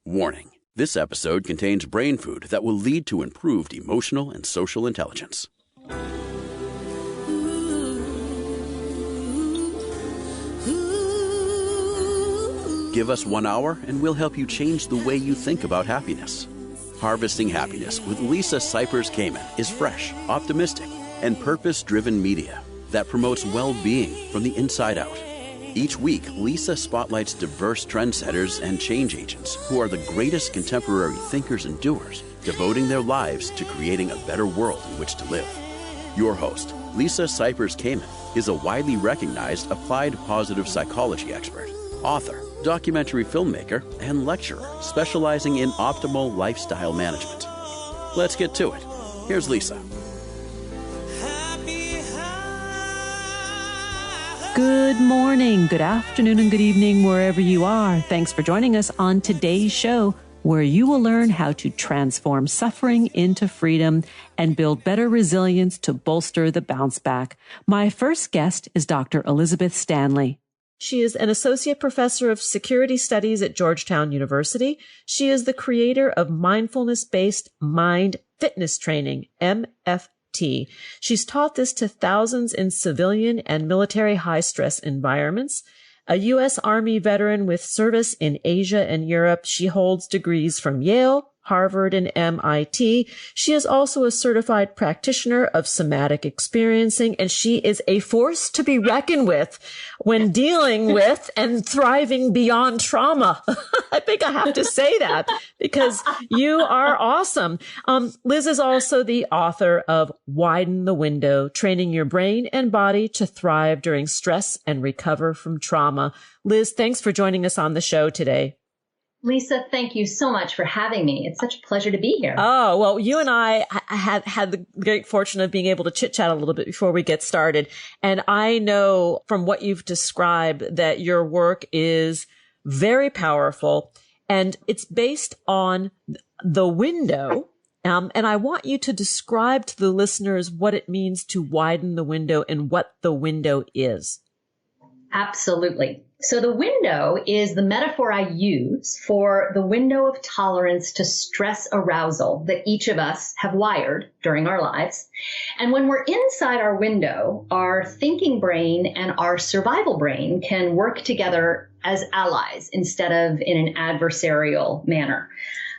Warning: this episode contains brain food that will lead to improved emotional and social intelligence. Give us 1 hour and we'll help you change the way you think about happiness. Harvesting Happiness with Lisa Cypers Kamen is fresh, optimistic, and purpose-driven media that promotes well-being from the inside out. Each week, Lisa spotlights diverse trendsetters and change agents who are the greatest contemporary thinkers and doers, devoting their lives to creating a better world in which to live. Your host, Lisa Cypers Kamen, is a widely recognized applied positive psychology expert, author, documentary filmmaker, and lecturer specializing in optimal lifestyle management. Let's get to it. Here's Lisa. Good morning, good afternoon, and good evening, wherever you are. Thanks for joining us on today's show, where you will learn how to transform suffering into freedom and build better resilience to bolster the bounce back. My first guest is Dr. Elizabeth Stanley. She is an associate professor of security studies at Georgetown University. She is the creator of mindfulness-based mind fitness training, MFT. She's taught this to thousands in civilian and military high-stress environments. A U.S. Army veteran with service in Asia and Europe, she holds degrees from Yale, Harvard, and MIT. She is also a certified practitioner of somatic experiencing, and she is a force to be reckoned with when dealing with and thriving beyond trauma. I think I have to say that because you are awesome. Liz is also the author of Widen the Window, Training Your Brain and Body to Thrive During Stress and Recover from Trauma. Liz, thanks for joining us on the show today. Lisa, thank you so much for having me. It's such a pleasure to be here. Oh, well, you and I have had the great fortune of being able to chit chat a little bit before we get started. And I know from what you've described that your work is very powerful and it's based on the window. And I want you to describe to the listeners what it means to widen the window and what the window is. Absolutely. So the window is the metaphor I use for the window of tolerance to stress arousal that each of us have wired during our lives. And when we're inside our window, our thinking brain and our survival brain can work together as allies instead of in an adversarial manner.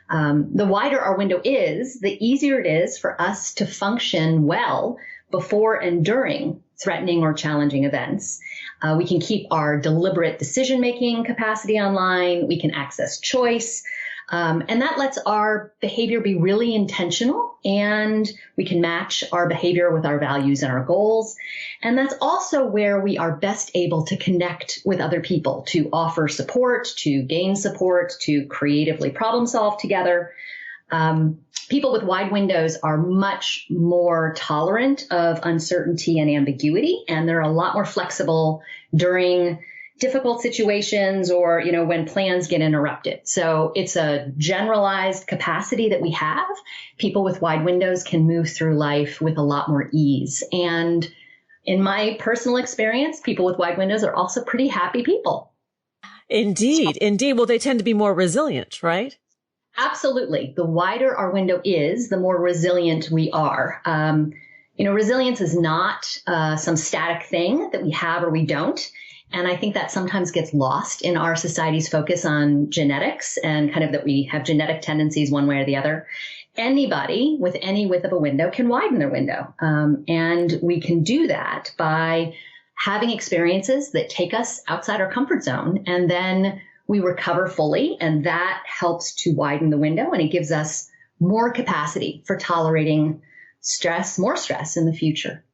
The wider our window is, the easier it is for us to function well before and during threatening or challenging events. We can keep our deliberate decision-making capacity online. We can access choice. And that lets our behavior be really intentional, and we can match our behavior with our values and our goals. And that's also where we are best able to connect with other people, to offer support, to gain support, to creatively problem solve together. People with wide windows are much more tolerant of uncertainty and ambiguity, and they're a lot more flexible during difficult situations or, when plans get interrupted. So it's a generalized capacity that we have. People with wide windows can move through life with a lot more ease. And in my personal experience, people with wide windows are also pretty happy people. Indeed. Well, they tend to be more resilient, right? Absolutely. The wider our window is, the more resilient we are. Resilience is not some static thing that we have or we don't. And I think that sometimes gets lost in our society's focus on genetics and kind of that we have genetic tendencies one way or the other. Anybody with any width of a window can widen their window. And we can do that by having experiences that take us outside our comfort zone, and then we recover fully, and that helps to widen the window, and it gives us more capacity for tolerating more stress in the future.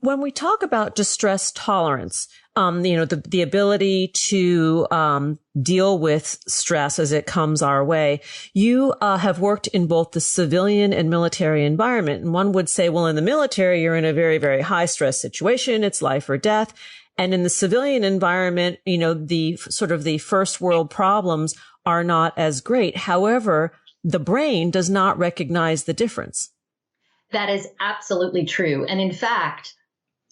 When we talk about distress tolerance, the ability to deal with stress as it comes our way, you have worked in both the civilian and military environment. And one would say, well, in the military, you're in a very, very high stress situation. It's life or death. And in the civilian environment, the sort of the first world problems are not as great. However, the brain does not recognize the difference. That is absolutely true. And in fact,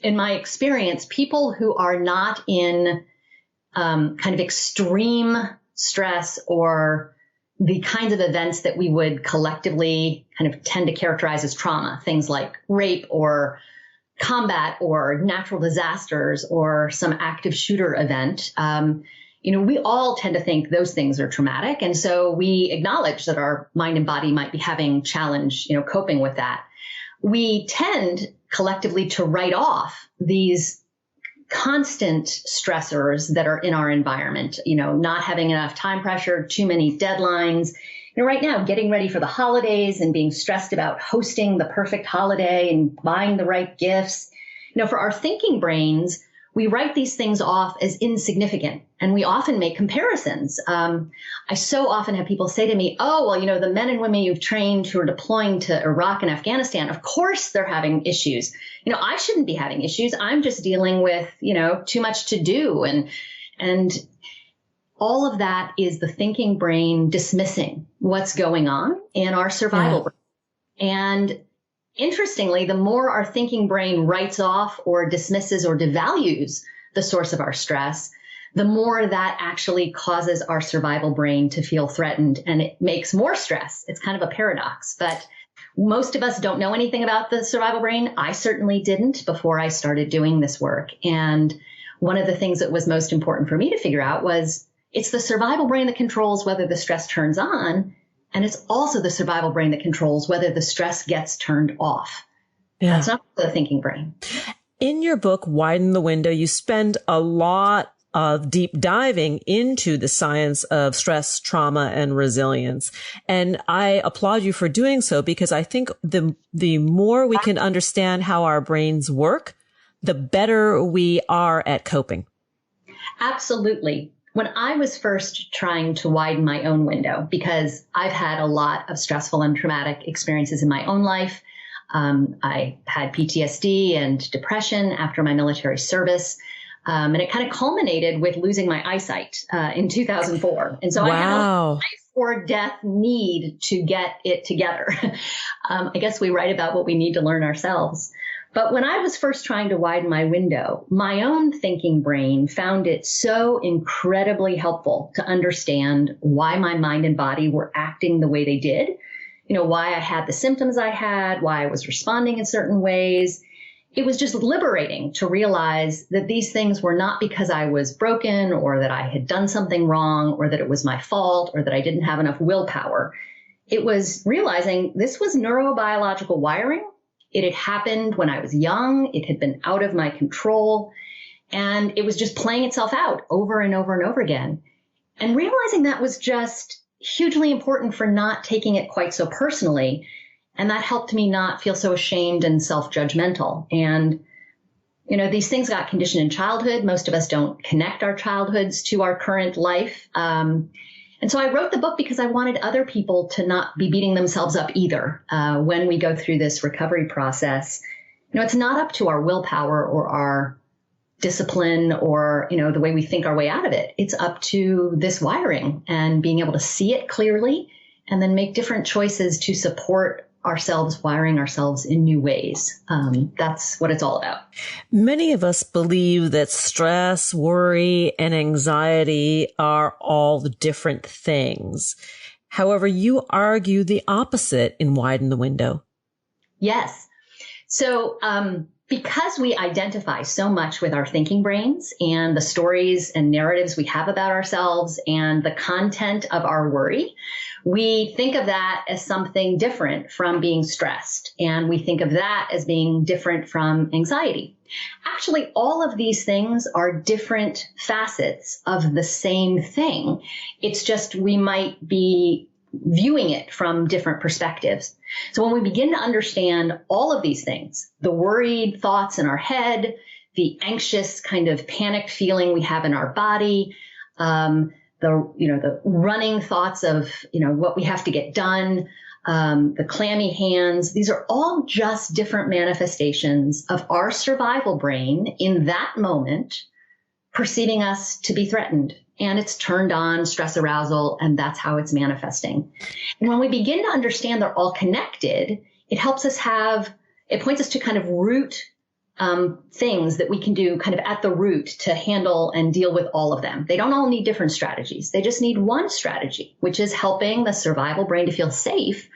in my experience, people who are not in kind of extreme stress or the kinds of events that we would collectively kind of tend to characterize as trauma, things like rape or combat or natural disasters or some active shooter event. We all tend to think those things are traumatic. And so we acknowledge that our mind and body might be having challenge, coping with that. We tend collectively to write off these constant stressors that are in our environment, not having enough time pressure, too many deadlines. Right now, getting ready for the holidays and being stressed about hosting the perfect holiday and buying the right gifts. For our thinking brains, we write these things off as insignificant, and we often make comparisons. I so often have people say to me, oh, well, the men and women you've trained who are deploying to Iraq and Afghanistan, of course they're having issues. I shouldn't be having issues. I'm just dealing with, too much to do. And all of that is the thinking brain dismissing what's going on in our survival brain. And interestingly, the more our thinking brain writes off or dismisses or devalues the source of our stress, the more that actually causes our survival brain to feel threatened, and it makes more stress. It's kind of a paradox, but most of us don't know anything about the survival brain. I certainly didn't before I started doing this work. And one of the things that was most important for me to figure out was it's the survival brain that controls whether the stress turns on. And it's also the survival brain that controls whether the stress gets turned off. Yeah. That's not the thinking brain. In your book, Widen the Window, you spend a lot of deep diving into the science of stress, trauma, and resilience. And I applaud you for doing so, because I think the more we can understand how our brains work, the better we are at coping. Absolutely. When I was first trying to widen my own window, because I've had a lot of stressful and traumatic experiences in my own life. I had PTSD and depression after my military service. And it kind of culminated with losing my eyesight in 2004. And so I had a life or death need to get it together. I guess we write about what we need to learn ourselves. But when I was first trying to widen my window, my own thinking brain found it so incredibly helpful to understand why my mind and body were acting the way they did, why I had the symptoms I had, why I was responding in certain ways. It was just liberating to realize that these things were not because I was broken or that I had done something wrong or that it was my fault or that I didn't have enough willpower. It was realizing this was neurobiological wiring. It had happened when I was young. It had been out of my control, and it was just playing itself out over and over and over again. And realizing that was just hugely important for not taking it quite so personally. And that helped me not feel so ashamed and self-judgmental. And, these things got conditioned in childhood. Most of us don't connect our childhoods to our current life. And so I wrote the book because I wanted other people to not be beating themselves up either when we go through this recovery process. It's not up to our willpower or our discipline or, the way we think our way out of it. It's up to this wiring and being able to see it clearly and then make different choices to support ourselves, wiring ourselves in new ways. That's what it's all about. Many of us believe that stress, worry, and anxiety are all different things. However, you argue the opposite in Widen the Window. Yes. So, because we identify so much with our thinking brains and the stories and narratives we have about ourselves and the content of our worry, we think of that as something different from being stressed. And we think of that as being different from anxiety. Actually, all of these things are different facets of the same thing. It's just we might be viewing it from different perspectives. So when we begin to understand all of these things, the worried thoughts in our head, the anxious kind of panicked feeling we have in our body, the running thoughts of, what we have to get done, the clammy hands, these are all just different manifestations of our survival brain in that moment perceiving us to be threatened. And it's turned on stress arousal, and that's how it's manifesting. And when we begin to understand they're all connected, it helps us it points us to kind of root things that we can do kind of at the root to handle and deal with all of them. They don't all need different strategies. They just need one strategy, which is helping the survival brain to feel safe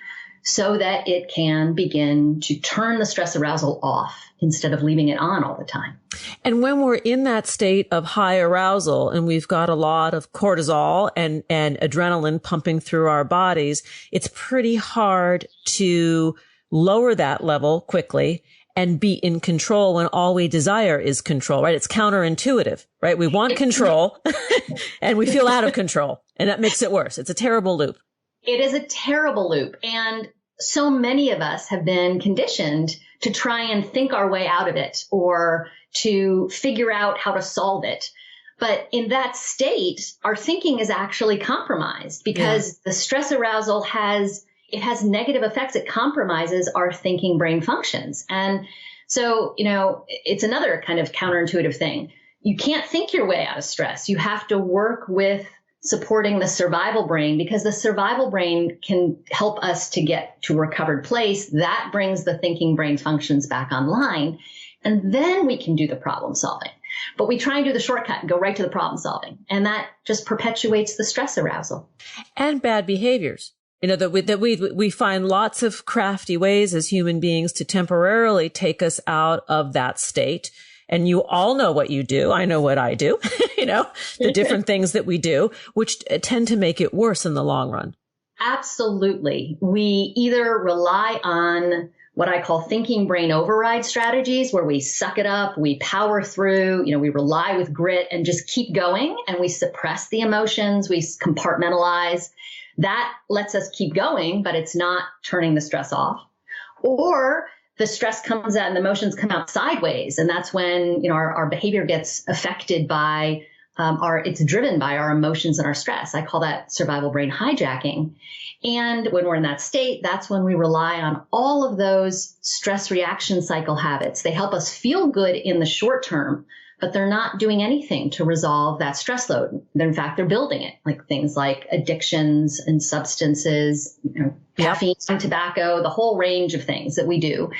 so that it can begin to turn the stress arousal off instead of leaving it on all the time. And when we're in that state of high arousal and we've got a lot of cortisol and adrenaline pumping through our bodies, it's pretty hard to lower that level quickly and be in control when all we desire is control, right? It's counterintuitive, right? We want control and we feel out of control, and that makes it worse. It's a terrible loop. It is a terrible loop. And so many of us have been conditioned to try and think our way out of it or to figure out how to solve it. But in that state, our thinking is actually compromised because the stress arousal has negative effects. It compromises our thinking brain functions. And so, it's another kind of counterintuitive thing. You can't think your way out of stress. You have to work with supporting the survival brain, because the survival brain can help us to get to a recovered place. That brings the thinking brain functions back online. And then we can do the problem solving. But we try and do the shortcut and go right to the problem solving. And that just perpetuates the stress arousal. And bad behaviors. That we find lots of crafty ways as human beings to temporarily take us out of that state. And you all know what you do. I know what I do, the different things that we do, which tend to make it worse in the long run. Absolutely. We either rely on what I call thinking brain override strategies, where we suck it up, we power through, we rely with grit and just keep going, and we suppress the emotions, we compartmentalize. That lets us keep going, but it's not turning the stress off. Or the stress comes out and the emotions come out sideways. And that's when, our behavior gets affected by it's driven by our emotions and our stress. I call that survival brain hijacking. And when we're in that state, that's when we rely on all of those stress reaction cycle habits. They help us feel good in the short term, but they're not doing anything to resolve that stress load. In fact, they're building it, like things like addictions and substances, caffeine, tobacco, the whole range of things that we do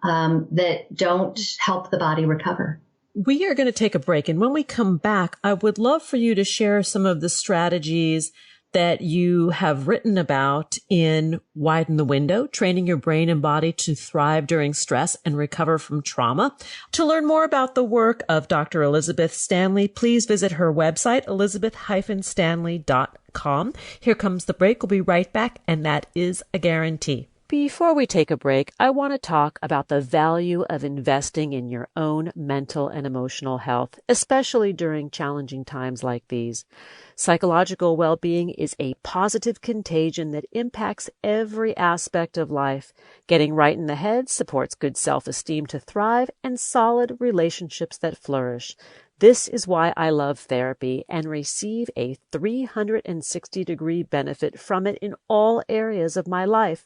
that don't help the body recover. We are going to take a break. And when we come back, I would love for you to share some of the strategies that you have written about in Widen the Window, training your brain and body to thrive during stress and recover from trauma. To learn more about the work of Dr. Elizabeth Stanley, please visit her website, elizabeth-stanley.com. Here comes the break. We'll be right back, and that is a guarantee. Before we take a break, I want to talk about the value of investing in your own mental and emotional health, especially during challenging times like these. Psychological well-being is a positive contagion that impacts every aspect of life. Getting right in the head supports good self-esteem to thrive and solid relationships that flourish. This is why I love therapy and receive a 360-degree benefit from it in all areas of my life.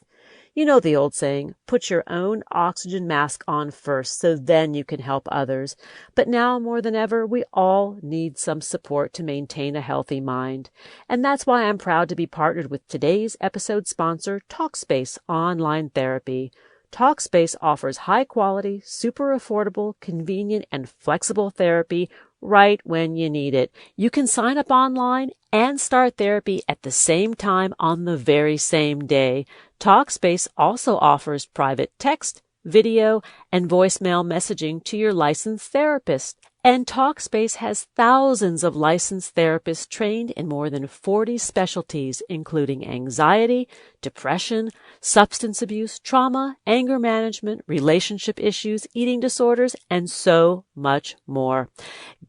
You know the old saying, put your own oxygen mask on first so then you can help others. But now more than ever, we all need some support to maintain a healthy mind. And that's why I'm proud to be partnered with today's episode sponsor, Talkspace Online Therapy. Talkspace offers high-quality, super affordable, convenient, and flexible therapy right when you need it. You can sign up online and start therapy at the same time on the very same day. Talkspace also offers private text, video, and voicemail messaging to your licensed therapist. And Talkspace has thousands of licensed therapists trained in more than 40 specialties, including anxiety, depression, substance abuse, trauma, anger management, relationship issues, eating disorders, and so much more.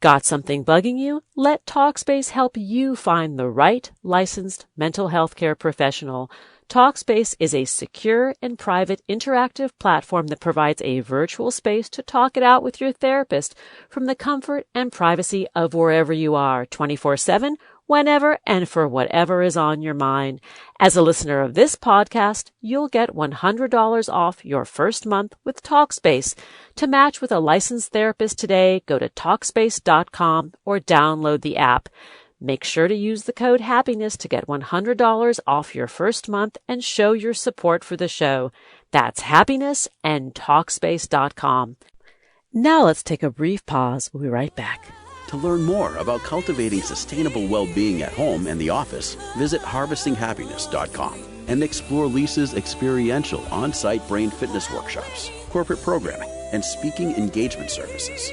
Got something bugging you? Let Talkspace help you find the right licensed mental health care professional. Talkspace is a secure and private interactive platform that provides a virtual space to talk it out with your therapist from the comfort and privacy of wherever you are, 24/7, whenever and for whatever is on your mind. As a listener of this podcast, you'll get $100 off your first month with Talkspace. To match with a licensed therapist today, go to Talkspace.com or download the app. Make sure to use the code HAPPINESS to get $100 off your first month and show your support for the show. That's happiness and Talkspace.com. Now let's take a brief pause. We'll be right back. To learn more about cultivating sustainable well-being at home and the office, visit harvestinghappiness.com and explore Lisa's experiential on-site brain fitness workshops, corporate programming, and speaking engagement services.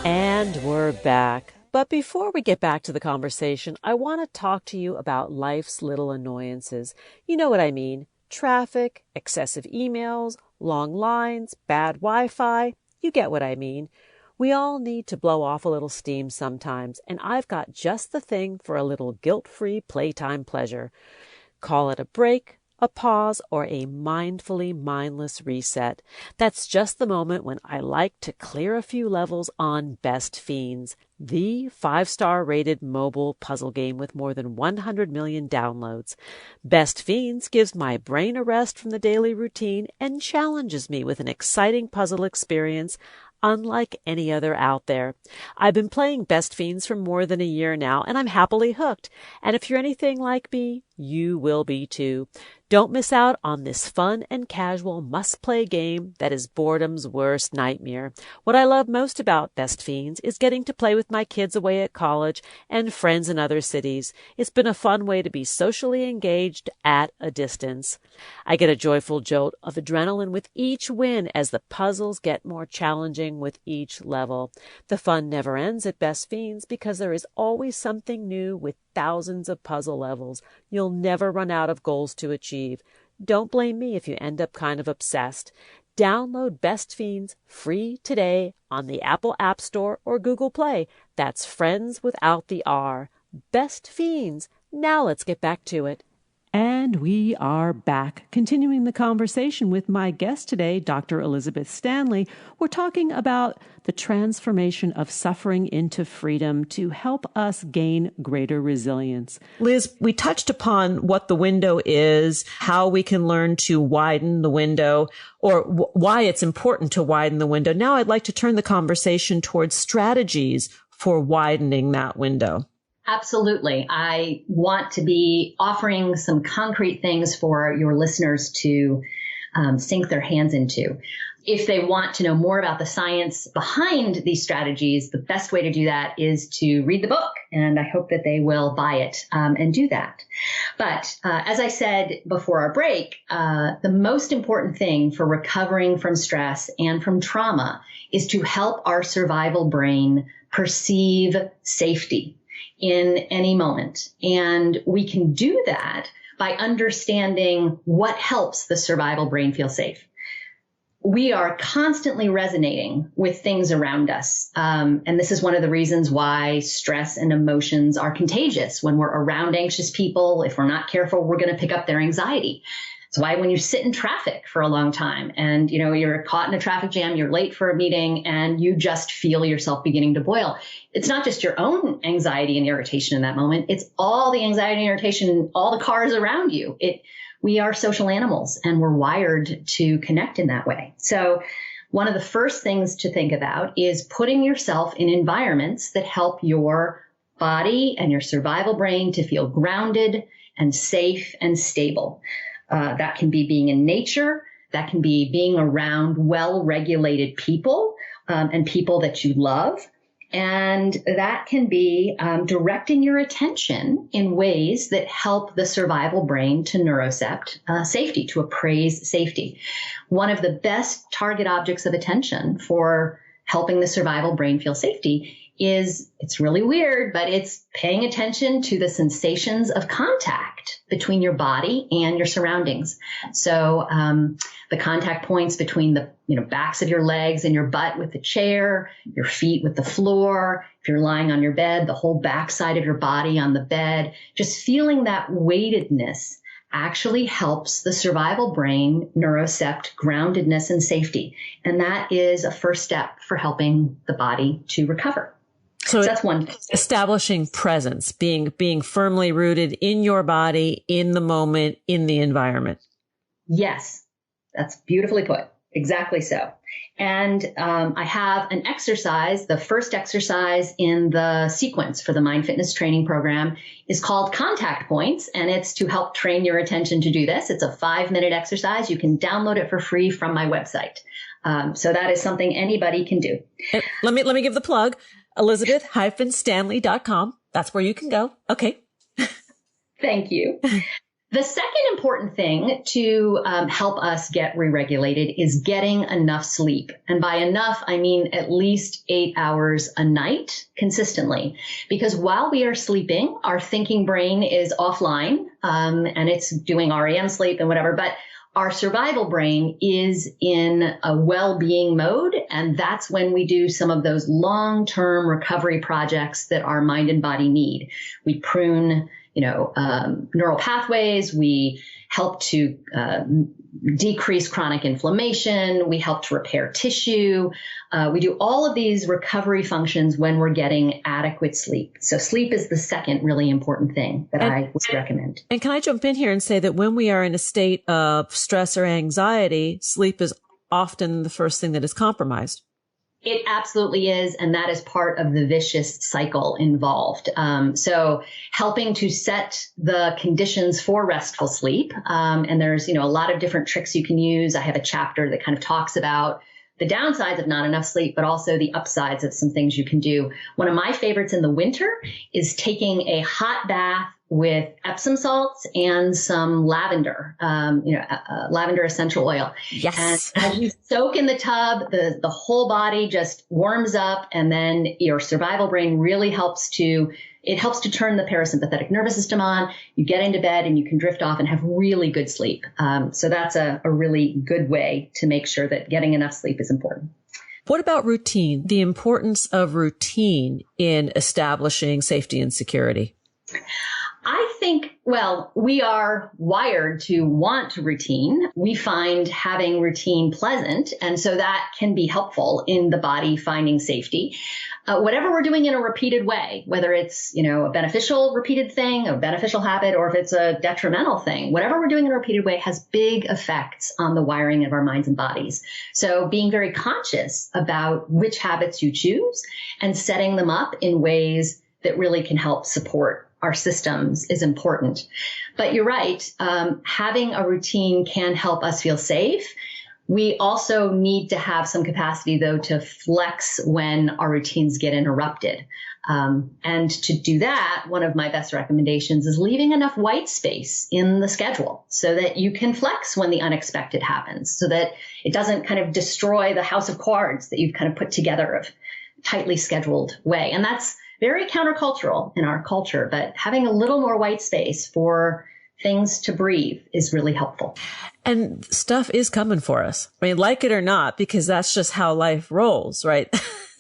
And we're back. But before we get back to the conversation, I want to talk to you about life's little annoyances. You know what I mean. Traffic, excessive emails, long lines, bad Wi-Fi. You get what I mean. We all need to blow off a little steam sometimes, and I've got just the thing for a little guilt-free playtime pleasure. Call it a break, a pause, or a mindfully mindless reset. That's just the moment when I like to clear a few levels on Best Fiends, the 5-star rated mobile puzzle game with more than 100 million downloads. Best Fiends gives my brain a rest from the daily routine and challenges me with an exciting puzzle experience unlike any other out there. I've been playing Best Fiends for more than a year now, and I'm happily hooked. And if you're anything like me, you will be too. Don't miss out on this fun and casual must-play game that is boredom's worst nightmare. What I love most about Best Fiends is getting to play with my kids away at college and friends in other cities. It's been a fun way to be socially engaged at a distance. I get a joyful jolt of adrenaline with each win as the puzzles get more challenging with each level. The fun never ends at Best Fiends because there is always something new with thousands of puzzle levels. You'll never run out of goals to achieve. Don't blame me if you end up kind of obsessed. Download Best Fiends free today on the Apple App Store or Google Play. That's friends without the R. Best Fiends. Now let's get back to it. And we are back, continuing the conversation with my guest today, Dr. Elizabeth Stanley. We're talking about the transformation of suffering into freedom to help us gain greater resilience. Liz, we touched upon what the window is, how we can learn to widen the window, or why it's important to widen the window. Now I'd like to turn the conversation towards strategies for widening that window. Absolutely. I want to be offering some concrete things for your listeners to sink their hands into. If they want to know more about the science behind these strategies, the best way to do that is to read the book. And I hope that they will buy it and do that. But as I said before our break, the most important thing for recovering from stress and from trauma is to help our survival brain perceive safety in any moment. And we can do that by understanding what helps the survival brain feel safe. We are constantly resonating with things around us. And this is one of the reasons why stress and emotions are contagious. When we're around anxious people, if we're not careful, we're going to pick up their anxiety. It's why when you sit in traffic for a long time and, you're caught in a traffic jam, you're late for a meeting and you just feel yourself beginning to boil. It's not just your own anxiety and irritation in that moment. It's all the anxiety and irritation, all the cars around you. We are social animals and we're wired to connect in that way. So one of the first things to think about is putting yourself in environments that help your body and your survival brain to feel grounded and safe and stable. That can be being in nature. That can be being around well-regulated people and people that you love. And that can be directing your attention in ways that help the survival brain to neurocept safety, to appraise safety. One of the best target objects of attention for helping the survival brain feel safety is, it's really weird, but it's paying attention to the sensations of contact between your body and your surroundings. So the contact points between the backs of your legs and your butt with the chair, your feet with the floor. If you're lying on your bed, the whole backside of your body on the bed, just feeling that weightedness actually helps the survival brain neurocept groundedness and safety. And that is a first step for helping the body to recover. So that's one. Establishing presence, being firmly rooted in your body, in the moment, in the environment. Yes, that's beautifully put. Exactly so. And I have an exercise. The first exercise in the sequence for the Mind Fitness training program is called Contact Points, and it's to help train your attention to do this. It's a 5-minute exercise. You can download it for free from my website. So that is something anybody can do. And let me give the plug, Elizabeth-Stanley.com. That's where you can go. Okay. Thank you. The second important thing to help us get re-regulated is getting enough sleep. And by enough, I mean at least 8 hours a night consistently. Because while we are sleeping, our thinking brain is offline, and it's doing REM sleep and whatever, but our survival brain is in a well-being mode. And that's when we do some of those long-term recovery projects that our mind and body need. We prune neural pathways. We help to decrease chronic inflammation. We help to repair tissue. We do all of these recovery functions when we're getting adequate sleep. So sleep is the second really important thing that I would recommend. And can I jump in here and say that when we are in a state of stress or anxiety, sleep is often the first thing that is compromised. It absolutely is. And that is part of the vicious cycle involved. So helping to set the conditions for restful sleep. And there's, a lot of different tricks you can use. I have a chapter that kind of talks about the downsides of not enough sleep, but also the upsides of some things you can do. One of my favorites in the winter is taking a hot bath with Epsom salts and some lavender, lavender essential oil. Yes. And as you soak in the tub, the whole body just warms up, and then your survival brain really helps to turn the parasympathetic nervous system on. You get into bed and you can drift off and have really good sleep. So that's a really good way to make sure that getting enough sleep is important. What about routine? The importance of routine in establishing safety and security? I think, we are wired to want routine. We find having routine pleasant, and so that can be helpful in the body finding safety. Whatever we're doing in a repeated way, whether it's, a beneficial repeated thing, a beneficial habit, or if it's a detrimental thing, whatever we're doing in a repeated way has big effects on the wiring of our minds and bodies. So being very conscious about which habits you choose and setting them up in ways that really can help support our systems is important. But you're right. Having a routine can help us feel safe. We also need to have some capacity, though, to flex when our routines get interrupted. And to do that, one of my best recommendations is leaving enough white space in the schedule so that you can flex when the unexpected happens, so that it doesn't kind of destroy the house of cards that you've kind of put together of tightly scheduled way. And that's very countercultural in our culture, but having a little more white space for things to breathe is really helpful. And stuff is coming for us. I mean, like it or not, because that's just how life rolls, right?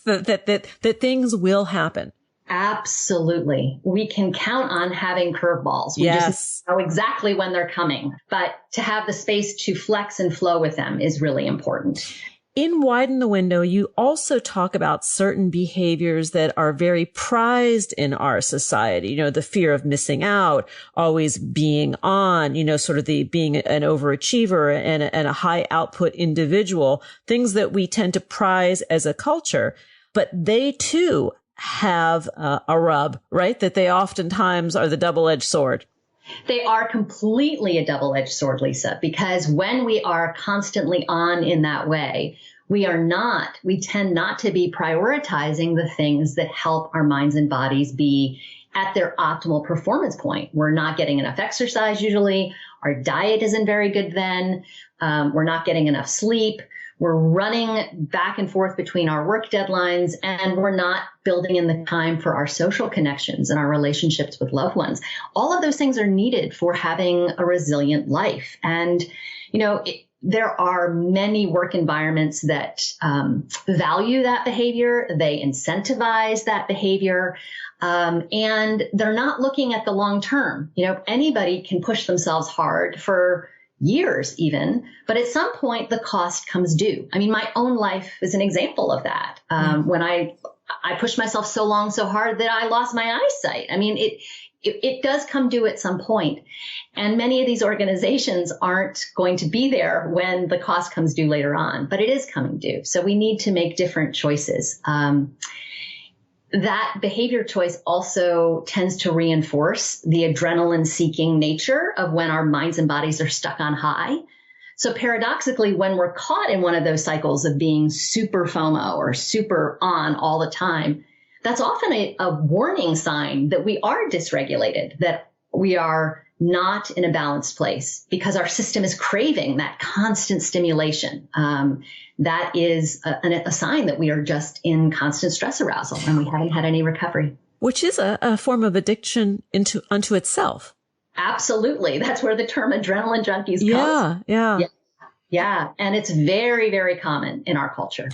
that things will happen. Absolutely. We can count on having curveballs. We just know exactly when they're coming, but to have the space to flex and flow with them is really important. In Widen the Window, you also talk about certain behaviors that are very prized in our society. The fear of missing out, always being on, sort of the being an overachiever and a high output individual, things that we tend to prize as a culture. But they too have a rub, right? That they oftentimes are the double-edged sword. They are completely a double-edged sword, Lisa, because when we are constantly on in that way, we tend not to be prioritizing the things that help our minds and bodies be at their optimal performance point. We're not getting enough exercise usually. Our diet isn't very good then. We're not getting enough sleep. We're running back and forth between our work deadlines, and we're not building in the time for our social connections and our relationships with loved ones. All of those things are needed for having a resilient life. And, there are many work environments that value that behavior. They incentivize that behavior. And they're not looking at the long term. Anybody can push themselves hard for years even, but at some point the cost comes due. I mean, my own life is an example of that. When I pushed myself so hard that I lost my eyesight. I mean, it does come due at some point. And many of these organizations aren't going to be there when the cost comes due later on, but it is coming due. So we need to make different choices. That behavior choice also tends to reinforce the adrenaline-seeking nature of when our minds and bodies are stuck on high. So paradoxically, when we're caught in one of those cycles of being super FOMO or super on all the time, that's often a warning sign that we are dysregulated, that we are not in a balanced place because our system is craving that constant stimulation. That is a sign that we are just in constant stress arousal and we haven't had any recovery. Which is a form of addiction unto itself. Absolutely. That's where the term adrenaline junkies comes. Yeah. And it's very, very common in our culture.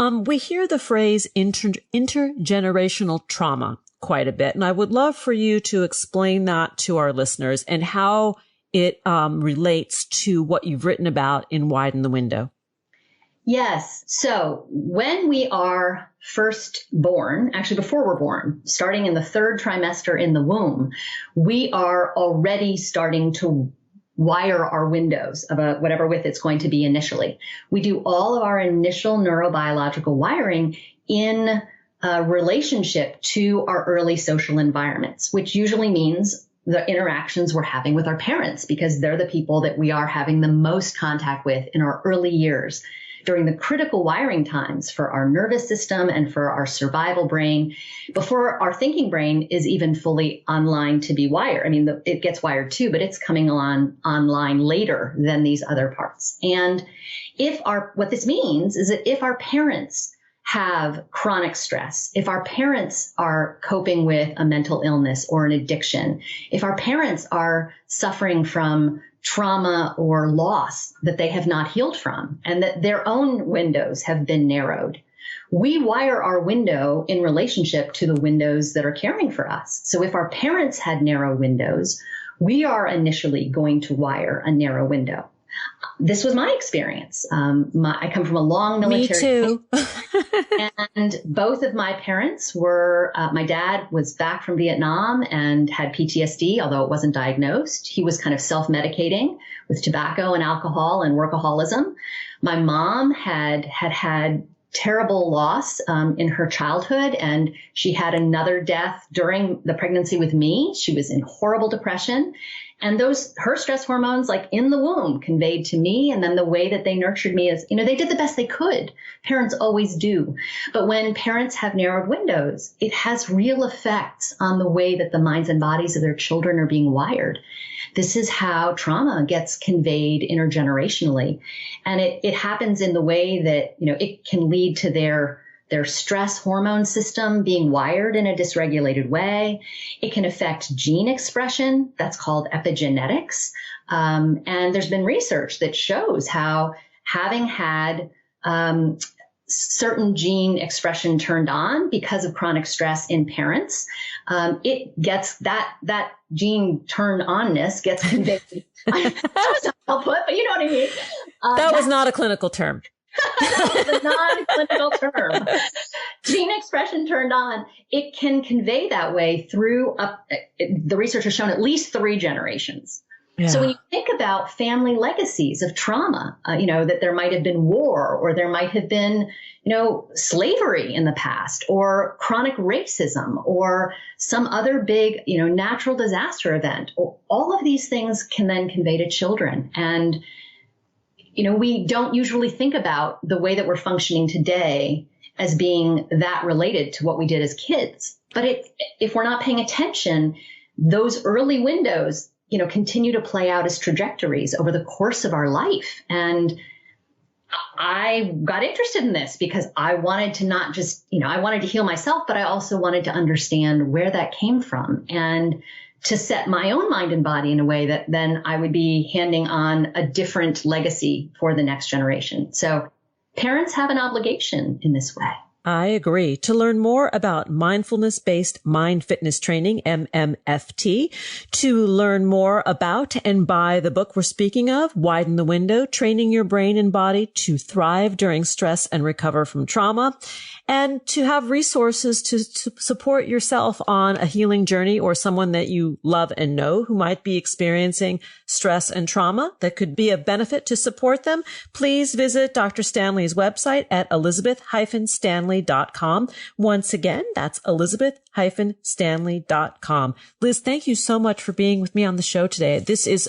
We hear the phrase intergenerational trauma quite a bit. And I would love for you to explain that to our listeners and how it relates to what you've written about in Widen the Window. Yes. So when we are first born, actually before we're born, starting in the third trimester in the womb, we are already starting to wire our windows of whatever width it's going to be initially. We do all of our initial neurobiological wiring in relationship to our early social environments, which usually means the interactions we're having with our parents, because they're the people that we are having the most contact with in our early years during the critical wiring times for our nervous system and for our survival brain, before our thinking brain is even fully online to be wired. I mean, it gets wired too, but it's coming online later than these other parts. And what this means is that if our parents have chronic stress, if our parents are coping with a mental illness or an addiction, if our parents are suffering from trauma or loss that they have not healed from, and that their own windows have been narrowed, we wire our window in relationship to the windows that are caring for us. So if our parents had narrow windows, we are initially going to wire a narrow window. This was my experience. I come from a long military. Me too. And both of my parents were, my dad was back from Vietnam and had PTSD, although it wasn't diagnosed. He was kind of self-medicating with tobacco and alcohol and workaholism. My mom had terrible loss in her childhood, and she had another death during the pregnancy with me. She was in horrible depression. And her stress hormones, like in the womb, conveyed to me. And then the way that they nurtured me is, they did the best they could. Parents always do. But when parents have narrowed windows, it has real effects on the way that the minds and bodies of their children are being wired. This is how trauma gets conveyed intergenerationally. And it happens in the way that, it can lead to their stress hormone system being wired in a dysregulated way. It can affect gene expression. That's called epigenetics. And there's been research that shows how having had certain gene expression turned on because of chronic stress in parents, it gets that gene turned onness gets conveyed. That was not well put, but you know what I mean. That was not a clinical term. That was a non-clinical term. Gene expression turned on, it can convey that way through, the research has shown, at least 3 generations. Yeah. So when you think about family legacies of trauma, that there might have been war, or there might have been, slavery in the past, or chronic racism, or some other big, natural disaster event, all of these things can then convey to children. And we don't usually think about the way that we're functioning today as being that related to what we did as kids. But if we're not paying attention, those early windows, continue to play out as trajectories over the course of our life. And I got interested in this because I wanted to not just, I wanted to heal myself, but I also wanted to understand where that came from and to set my own mind and body in a way that then I would be handing on a different legacy for the next generation. So parents have an obligation in this way. I agree. To learn more about mindfulness-based mind fitness training, MMFT, to learn more about and buy the book we're speaking of, Widen the Window, Training Your Brain and Body to Thrive During Stress and Recover from Trauma, and to have resources to support yourself on a healing journey, or someone that you love and know who might be experiencing stress and trauma that could be a benefit to support them, please visit Dr. Stanley's website at elizabeth-stanley.com. Once again, that's elizabeth-stanley.com. Liz, thank you so much for being with me on the show today. This is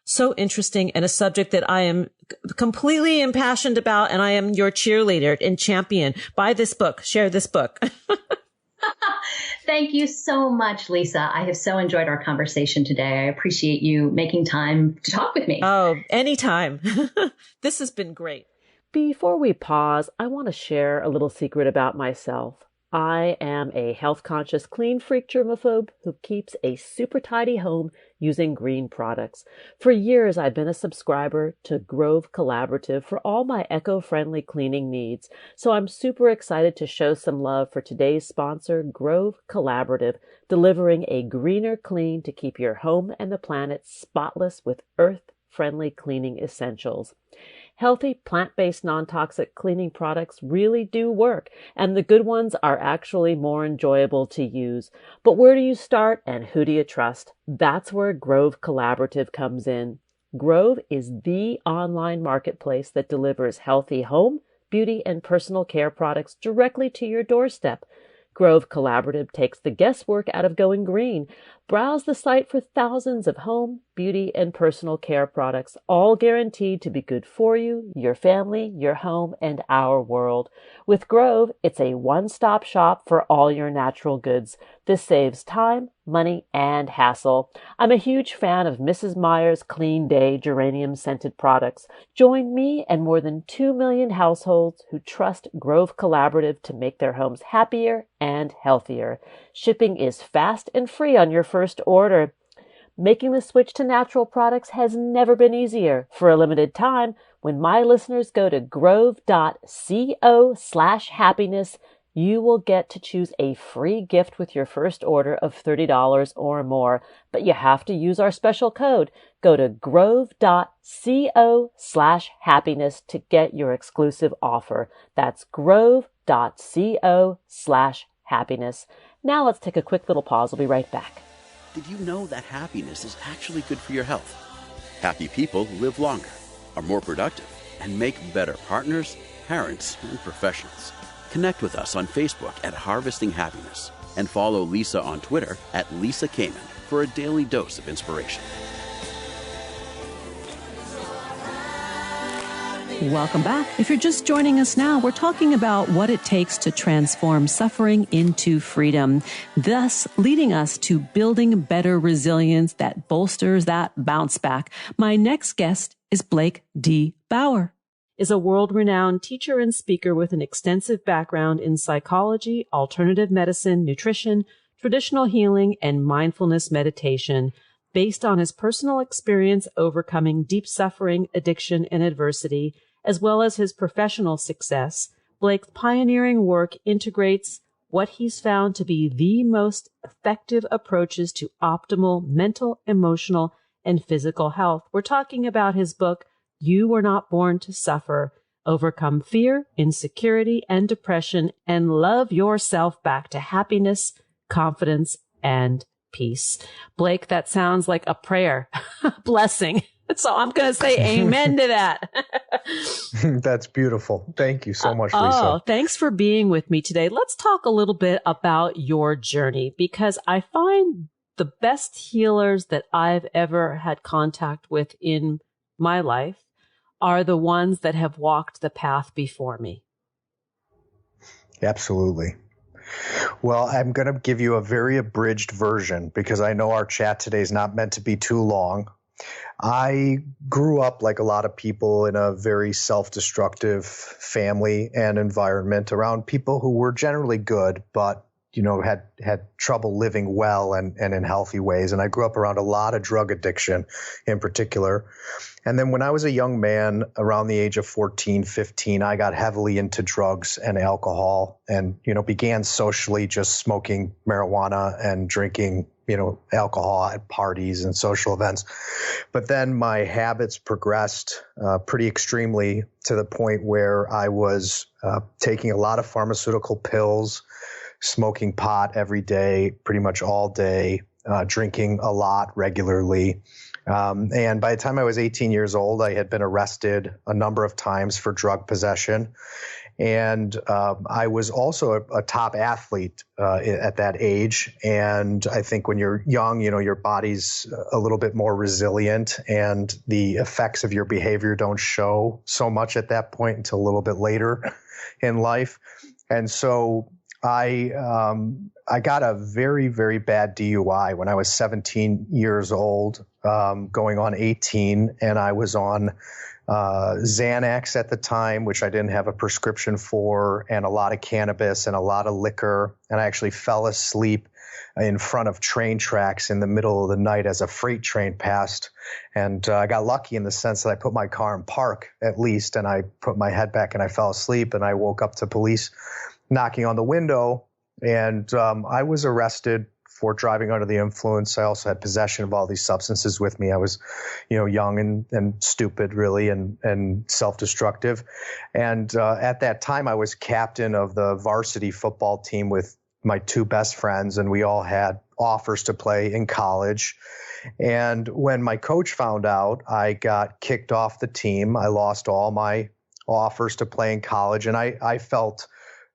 so interesting and a subject that I am completely impassioned about, and I am your cheerleader and champion. Buy this book. Share this book. Thank you so much, Lisa. I have so enjoyed our conversation today. I appreciate you making time to talk with me. Oh, anytime. This has been great. Before we pause, I want to share a little secret about myself. I am a health-conscious, clean freak germaphobe who keeps a super tidy home using green products. For years, I've been a subscriber to Grove Collaborative for all my eco-friendly cleaning needs. So I'm super excited to show some love for today's sponsor, Grove Collaborative, delivering a greener clean to keep your home and the planet spotless with earth-friendly cleaning essentials. Healthy, plant-based, non-toxic cleaning products really do work, and the good ones are actually more enjoyable to use. But where do you start, and who do you trust? That's where Grove Collaborative comes in. Grove is the online marketplace that delivers healthy home, beauty, and personal care products directly to your doorstep. Grove Collaborative takes the guesswork out of going green. Browse the site for thousands of home, beauty, and personal care products, all guaranteed to be good for you, your family, your home, and our world. With Grove, it's a one-stop shop for all your natural goods. This saves time, money, and hassle. I'm a huge fan of Mrs. Meyer's Clean Day geranium-scented products. Join me and more than 2 million households who trust Grove Collaborative to make their homes happier and healthier. Shipping is fast and free on your first order. Making the switch to natural products has never been easier. For a limited time, when my listeners go to grove.co/happiness, you will get to choose a free gift with your first order of $30 or more. But you have to use our special code. Go to grove.co/happiness to get your exclusive offer. That's grove.co/happiness. Now let's take a quick little pause. We'll be right back. Did you know that happiness is actually good for your health? Happy people live longer, are more productive, and make better partners, parents, and professionals. Connect with us on Facebook at Harvesting Happiness and follow Lisa on Twitter at Lisa Kamen for a daily dose of inspiration. Welcome back. If you're just joining us now, we're talking about what it takes to transform suffering into freedom, thus leading us to building better resilience that bolsters that bounce back. My next guest is Blake D. Bauer. Is a world-renowned teacher and speaker with an extensive background in psychology, alternative medicine, nutrition, traditional healing, and mindfulness meditation. Based on his personal experience overcoming deep suffering, addiction, and adversity, as well as his professional success, Blake's pioneering work integrates what he's found to be the most effective approaches to optimal mental, emotional, and physical health. We're talking about his book, You Were Not Born to Suffer, Overcome Fear, Insecurity, and Depression, and Love Yourself Back to Happiness, Confidence, and Peace. Blake, that sounds like a prayer, blessing. So I'm going to say amen to that. That's beautiful. Thank you so much, Lisa. Oh, thanks for being with me today. Let's talk a little bit about your journey, because I find the best healers that I've ever had contact with in my life are the ones that have walked the path before me. Absolutely. Well, I'm going to give you a very abridged version because I know our chat today is not meant to be too long. I grew up, like a lot of people, in a very self-destructive family and environment around people who were generally good, but, you know, had trouble living well and in healthy ways. And I grew up around a lot of drug addiction in particular. And then when I was a young man, around the age of 14, 15, I got heavily into drugs and alcohol and, you know, began socially just smoking marijuana and drinking, alcohol at parties and social events. But then my habits progressed pretty extremely to the point where I was taking a lot of pharmaceutical pills, smoking pot every day, pretty much all day, drinking a lot regularly. And by the time I was 18 years old, I had been arrested a number of times for drug possession. And I was also a top athlete at that age. And I think when you're young, your body's a little bit more resilient, and the effects of your behavior don't show so much at that point until a little bit later in life. And so I got a very, very bad DUI when I was 17 years old, going on 18, and I was on Xanax at the time, which I didn't have a prescription for, and a lot of cannabis and a lot of liquor. And I actually fell asleep in front of train tracks in the middle of the night as a freight train passed. And I got lucky in the sense that I put my car in park at least, and I put my head back and I fell asleep, and I woke up to police knocking on the window, and I was arrested for driving under the influence. I also had possession of all these substances with me. I was, young and stupid, really, and self-destructive. And at that time, I was captain of the varsity football team with my two best friends, and we all had offers to play in college. And when my coach found out, I got kicked off the team. I lost all my offers to play in college, and I felt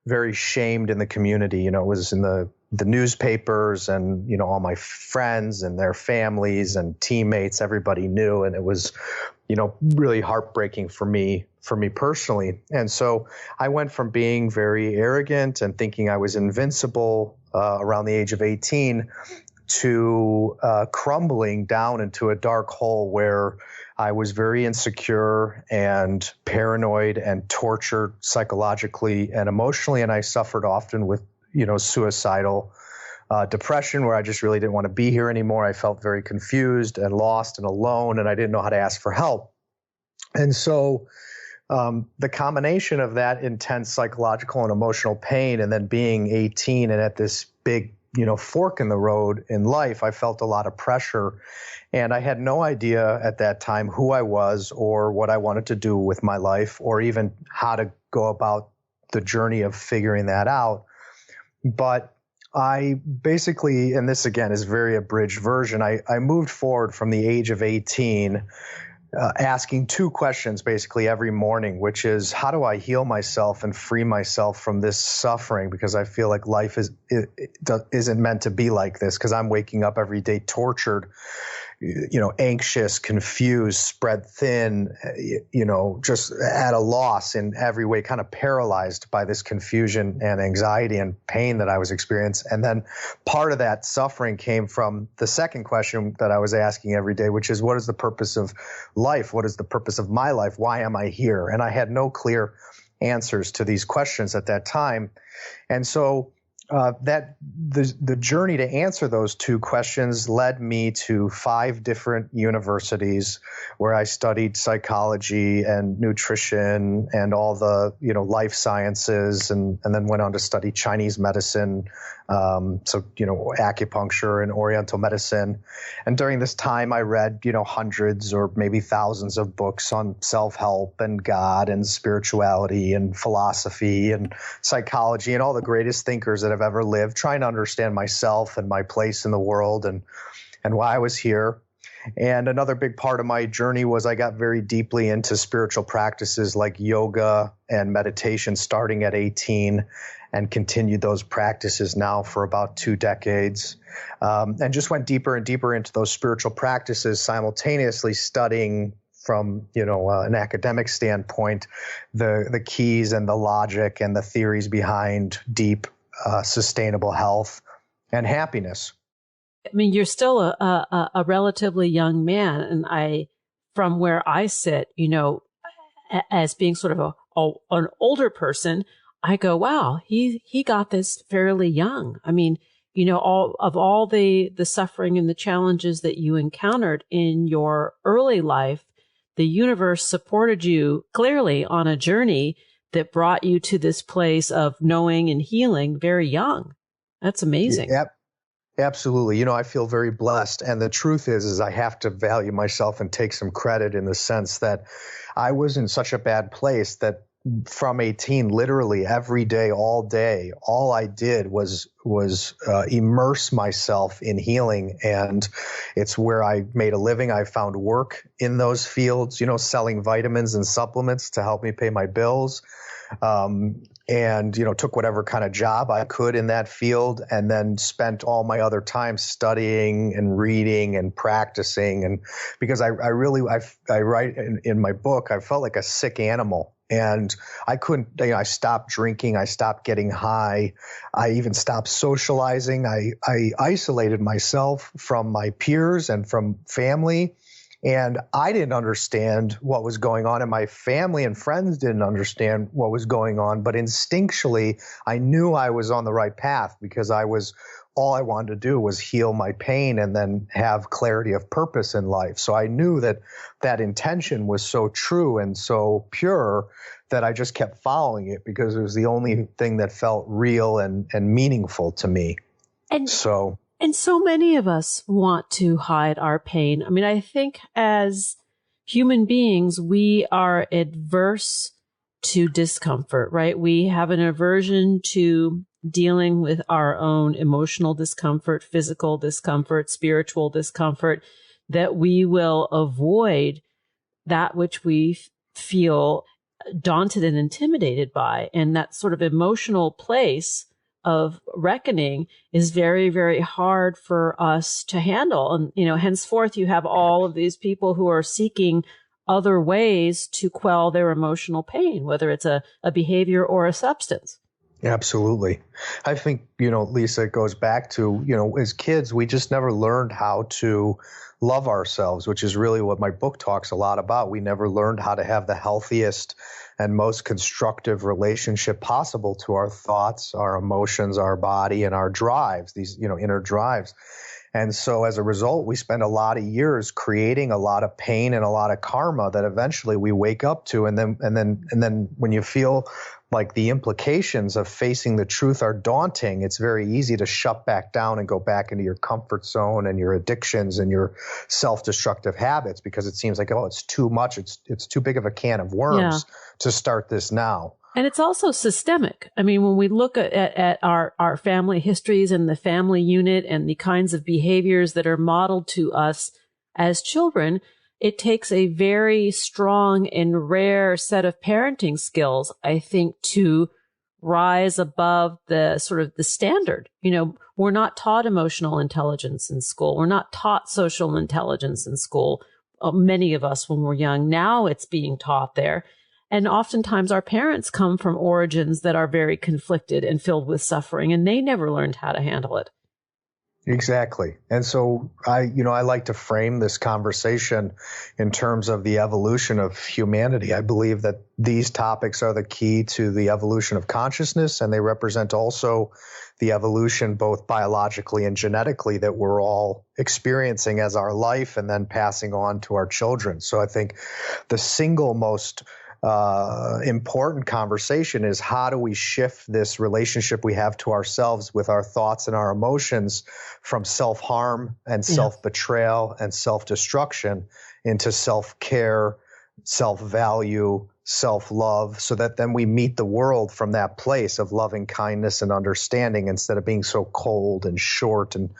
very shamed in the community. It was in the newspapers, and, all my friends and their families and teammates, everybody knew. And it was, really heartbreaking for me personally. And so I went from being very arrogant and thinking I was invincible around the age of 18 to crumbling down into a dark hole where I was very insecure and paranoid and tortured psychologically and emotionally. And I suffered often with, suicidal depression, where I just really didn't want to be here anymore. I felt very confused and lost and alone, and I didn't know how to ask for help. And so the combination of that intense psychological and emotional pain, and then being 18 and at this big, fork in the road in life, I felt a lot of pressure. And I had no idea at that time who I was or what I wanted to do with my life, or even how to go about the journey of figuring that out. But I basically, and this again is a very abridged version, I moved forward from the age of 18 asking two questions basically every morning, which is, how do I heal myself and free myself from this suffering? Because I feel like life isn't meant to be like this, because I'm waking up every day tortured, anxious, confused, spread thin, just at a loss in every way, kind of paralyzed by this confusion and anxiety and pain that I was experiencing. And then part of that suffering came from the second question that I was asking every day, which is, what is the purpose of life? What is the purpose of my life? Why am I here? And I had no clear answers to these questions at that time. And so the journey to answer those two questions led me to 5 different universities where I studied psychology and nutrition and all the, life sciences, and then went on to study Chinese medicine, acupuncture and oriental medicine. And during this time, I read, hundreds or maybe thousands of books on self-help and God and spirituality and philosophy and psychology and all the greatest thinkers that have ever lived, trying to understand myself and my place in the world and why I was here. And another big part of my journey was I got very deeply into spiritual practices like yoga and meditation starting at 18, and continued those practices now for about 2 decades, and just went deeper and deeper into those spiritual practices, simultaneously studying from, an academic standpoint, the keys and the logic and the theories behind deep, sustainable health and happiness. I mean, you're still a relatively young man. And from where I sit, as being sort of an older person, I go, wow, he got this fairly young. I mean, all the suffering and the challenges that you encountered in your early life, the universe supported you clearly on a journey that brought you to this place of knowing and healing very young. That's amazing. Yep. Absolutely. I feel very blessed. And the truth is I have to value myself and take some credit in the sense that I was in such a bad place that from 18, literally every day, all I did was immerse myself in healing. And it's where I made a living. I found work in those fields, selling vitamins and supplements to help me pay my bills. And took whatever kind of job I could in that field, and then spent all my other time studying and reading and practicing. And because I write in my book, I felt like a sick animal. And I couldn't, I stopped drinking. I stopped getting high. I even stopped socializing. I isolated myself from my peers and from family. And I didn't understand what was going on, and my family and friends didn't understand what was going on. But instinctually, I knew I was on the right path because all I wanted to do was heal my pain and then have clarity of purpose in life. So I knew that intention was so true and so pure that I just kept following it because it was the only thing that felt real and meaningful to me. And so many of us want to hide our pain. I mean, I think as human beings, we are adverse to discomfort, right? We have an aversion to dealing with our own emotional discomfort, physical discomfort, spiritual discomfort, that we will avoid that which we feel daunted and intimidated by. And that sort of emotional place of reckoning is very, very hard for us to handle. And, henceforth, you have all of these people who are seeking other ways to quell their emotional pain, whether it's a behavior or a substance. Absolutely. I think, Lisa, it goes back to, as kids, we just never learned how to love ourselves, which is really what my book talks a lot about. We never learned how to have the healthiest and most constructive relationship possible to our thoughts, our emotions, our body, and our drives, these, inner drives. And so as a result, we spend a lot of years creating a lot of pain and a lot of karma that eventually we wake up to. And then when you feel like the implications of facing the truth are daunting, it's very easy to shut back down and go back into your comfort zone and your addictions and your self-destructive habits because it seems like, it's too much. It's too big of a can of worms to start this now. And it's also systemic. I mean, when we look at our family histories and the family unit and the kinds of behaviors that are modeled to us as children, it takes a very strong and rare set of parenting skills, I think, to rise above the sort of the standard. We're not taught emotional intelligence in school. We're not taught social intelligence in school. Many of us when we're young. Now it's being taught there. And oftentimes our parents come from origins that are very conflicted and filled with suffering, and they never learned how to handle it. Exactly. And so I like to frame this conversation in terms of the evolution of humanity. I believe that these topics are the key to the evolution of consciousness, and they represent also the evolution both biologically and genetically that we're all experiencing as our life and then passing on to our children. So I think the single most important conversation is how do we shift this relationship we have to ourselves with our thoughts and our emotions from self-harm and self-betrayal and self-destruction into self-care, self-value, self-love, so that then we meet the world from that place of loving kindness and understanding instead of being so cold and short and,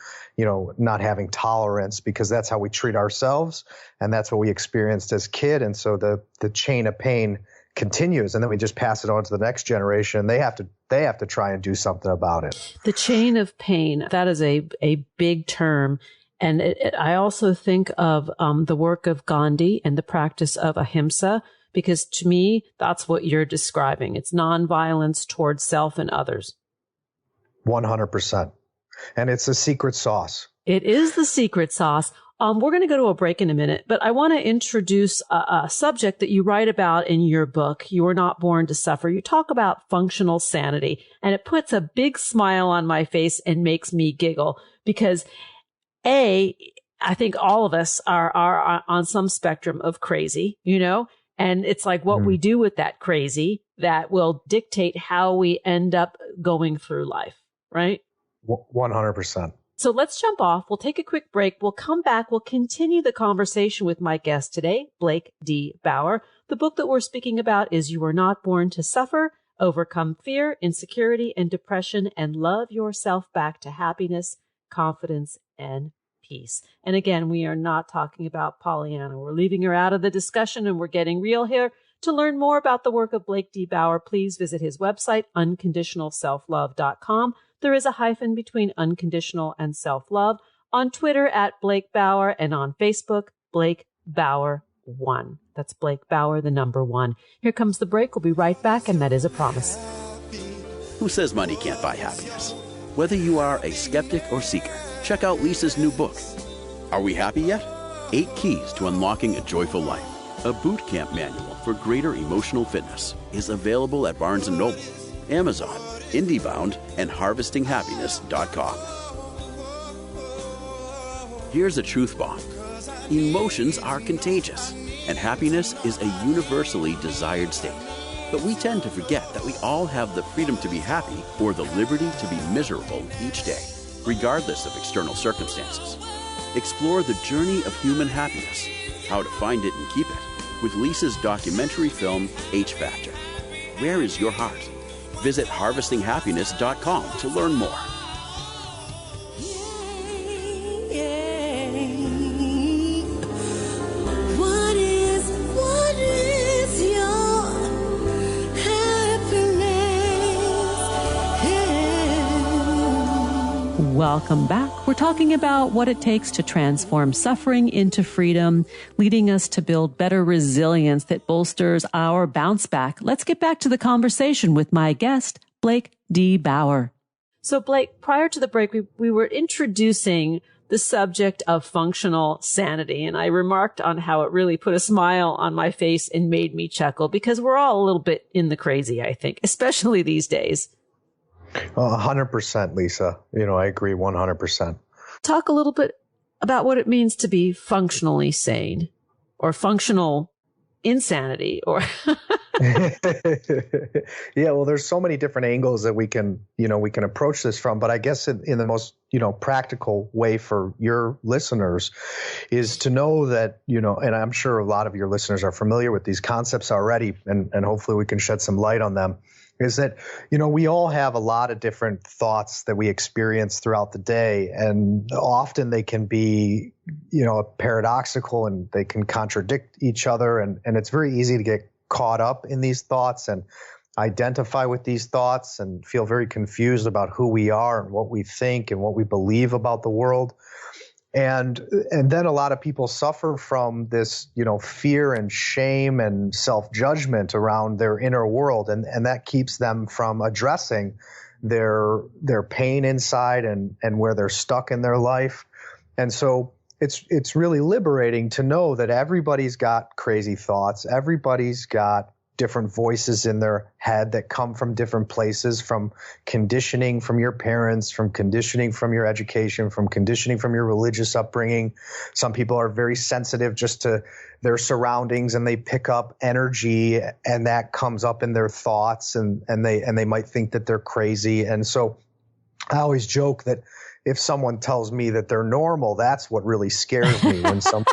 not having tolerance, because that's how we treat ourselves and that's what we experienced as kid. And so the chain of pain continues, and then we just pass it on to the next generation. They have to try and do something about it. The chain of pain, that is a big term. And I also think of the work of Gandhi and the practice of ahimsa, because to me, that's what you're describing. It's nonviolence towards self and others. 100%. And it's a secret sauce. It is the secret sauce. We're going to go to a break in a minute, but I want to introduce a subject that you write about in your book, You Were Not Born to Suffer. You talk about functional sanity, and it puts a big smile on my face and makes me giggle because I think all of us are on some spectrum of crazy, and it's like what we do with that crazy that will dictate how we end up going through life, right? 100%. So let's jump off. We'll take a quick break. We'll come back. We'll continue the conversation with my guest today, Blake D. Bauer. The book that we're speaking about is You Were Not Born to Suffer, Overcome Fear, Insecurity, and Depression, and Love Yourself Back to Happiness, Confidence, and Peace. And again, we are not talking about Pollyanna. We're leaving her out of the discussion, and we're getting real here. To learn more about the work of Blake D. Bauer, please visit his website, unconditionalselflove.com. There is a hyphen between unconditional and self-love. On Twitter at Blake Bauer, and on Facebook, Blake Bauer 1. That's Blake Bauer, the number 1. Here comes the break. We'll be right back, and that is a promise. Who says money can't buy happiness? Whether you are a skeptic or seeker, check out Lisa's new book. Are we happy yet? 8 Keys to Unlocking a Joyful Life. A boot camp manual for greater emotional fitness is available at Barnes & Noble, Amazon, IndieBound, and HarvestingHappiness.com. Here's a truth bomb. Emotions are contagious, and happiness is a universally desired state. But we tend to forget that we all have the freedom to be happy or the liberty to be miserable each day, regardless of external circumstances. Explore the journey of human happiness, how to find it and keep it, with Lisa's documentary film, H Factor. Where is your heart? Visit HarvestingHappiness.com to learn more. What is your happiness? Welcome back. We're talking about what it takes to transform suffering into freedom, leading us to build better resilience that bolsters our bounce back. Let's get back to the conversation with my guest, Blake D. Bauer. So Blake, prior to the break, we were introducing the subject of functional sanity, and I remarked on how it really put a smile on my face and made me chuckle, because we're all a little bit in the crazy, I think, especially these days. 100%, Lisa. I agree 100%. Talk a little bit about what it means to be functionally sane, or functional insanity, or Yeah, well, there's so many different angles that we can approach this from, but I guess in the most, practical way for your listeners is to know that, and I'm sure a lot of your listeners are familiar with these concepts already, and hopefully we can shed some light on them, is that, we all have a lot of different thoughts that we experience throughout the day, and often they can be, paradoxical, and they can contradict each other, and it's very easy to get caught up in these thoughts and identify with these thoughts and feel very confused about who we are and what we think and what we believe about the world. And then a lot of people suffer from this, fear and shame and self-judgment around their inner world. And that keeps them from addressing their pain inside and where they're stuck in their life. And so it's really liberating to know that everybody's got crazy thoughts. Everybody's got different voices in their head that come from different places, from conditioning from your parents, from conditioning from your education, from conditioning from your religious upbringing. Some people are very sensitive just to their surroundings, and they pick up energy, and that comes up in their thoughts, and they might think that they're crazy. And so I always joke that if someone tells me that they're normal, that's what really scares me, when someone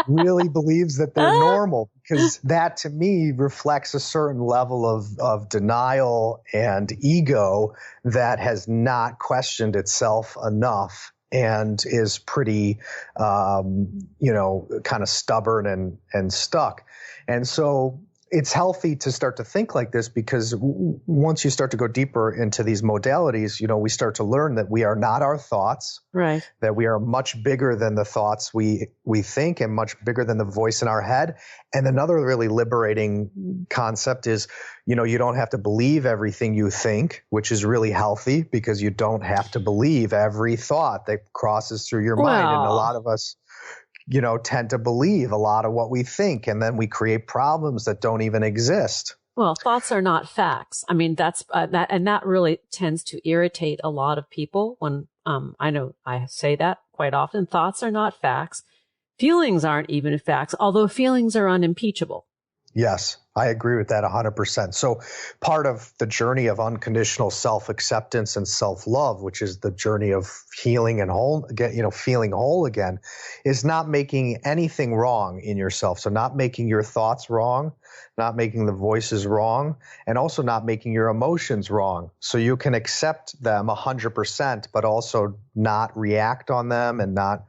really believes that they're normal, because that to me reflects a certain level of denial and ego that has not questioned itself enough and is pretty, kind of stubborn and stuck. And so it's healthy to start to think like this, because once you start to go deeper into these modalities, we start to learn that we are not our thoughts, right? That we are much bigger than the thoughts we think, and much bigger than the voice in our head. And another really liberating concept is, you don't have to believe everything you think, which is really healthy, because you don't have to believe every thought that crosses through your mind. And a lot of us, tend to believe a lot of what we think, and then we create problems that don't even exist. Well, thoughts are not facts. I mean, that's that really tends to irritate a lot of people when I know I say that quite often. Thoughts are not facts. Feelings aren't even facts, although feelings are unimpeachable. Yes, I agree with that 100%. So part of the journey of unconditional self-acceptance and self-love, which is the journey of healing and whole again, feeling whole again, is not making anything wrong in yourself. So not making your thoughts wrong, not making the voices wrong, and also not making your emotions wrong. So you can accept them 100%, but also not react on them and not,